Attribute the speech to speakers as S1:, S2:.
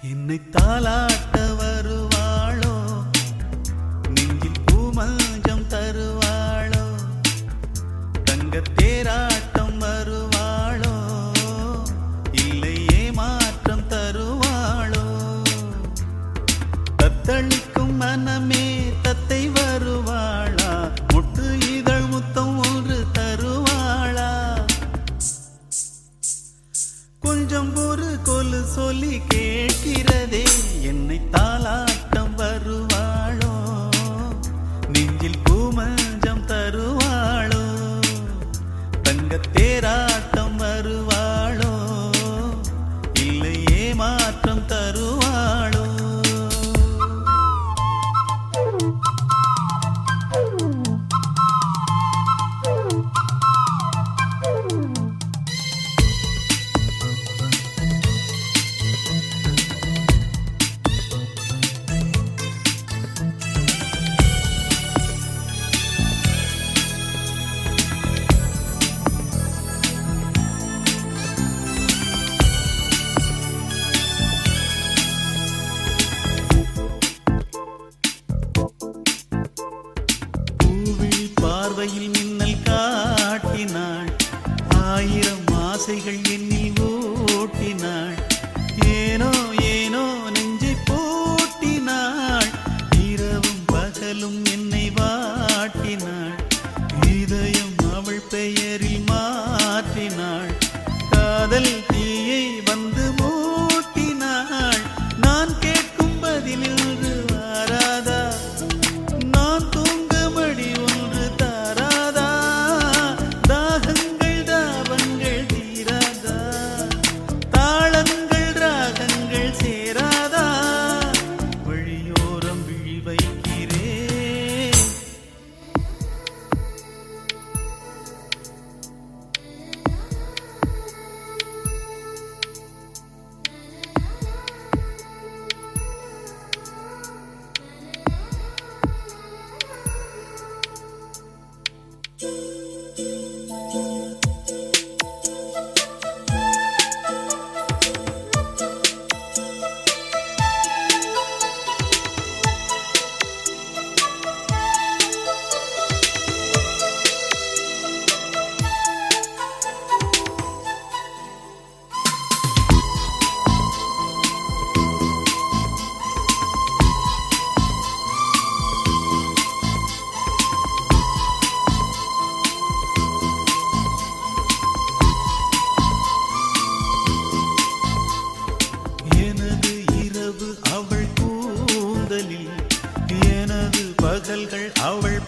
S1: என்னை தாலாட்ட வருவாளோ, நெஞ்சில் பூமஞ்சம் தருவாளோ, தங்கத் தேராட்டம் வருவாளோ, இல்லை ஏமாற்றம் தருவாளோ, தத்தளிக்கும் மனமே தத்தை வருவாளா, முட்டு இதழ் முத்தம் ஒன்று தருவாளா, கொஞ்சம் ஒரு கொலு சொல்லி கேட்கிறதே, என்னை தாலாட்டம் வருவாளோ, நெஞ்சில் பூமஞ்சம் தருவாளோ, தங்கத் தேராட்டம் வருவாளோ, இல்லை ஏமாற்றம் தருவாளோ. பார்வையில் மின்னல் காட்டினாள், ஆயிரம் ஆசைகள் என்னில் ஓட்டினாள், ஏனோ ஏனோ நெஞ்சை போட்டினாள், இரவும் பகலும் என்னை வாட்டினாள், இதயம் அவள் பெயரில் மாற்றினாள், காதல் தீயை வந்து மூட்டினாள், நான் கேட்கும் பதிலில் வாராதா, நான் தூங்க மடி ஒன்று தாராதா, தாகங்கள் தாபங்கள் தீராதா, தாளங்கள் ராகங்கள் சேராதா, வழியோரம் விழி வைக்கிறேன். அவள் கூந்தலில் எனது பகல்கள் அவள்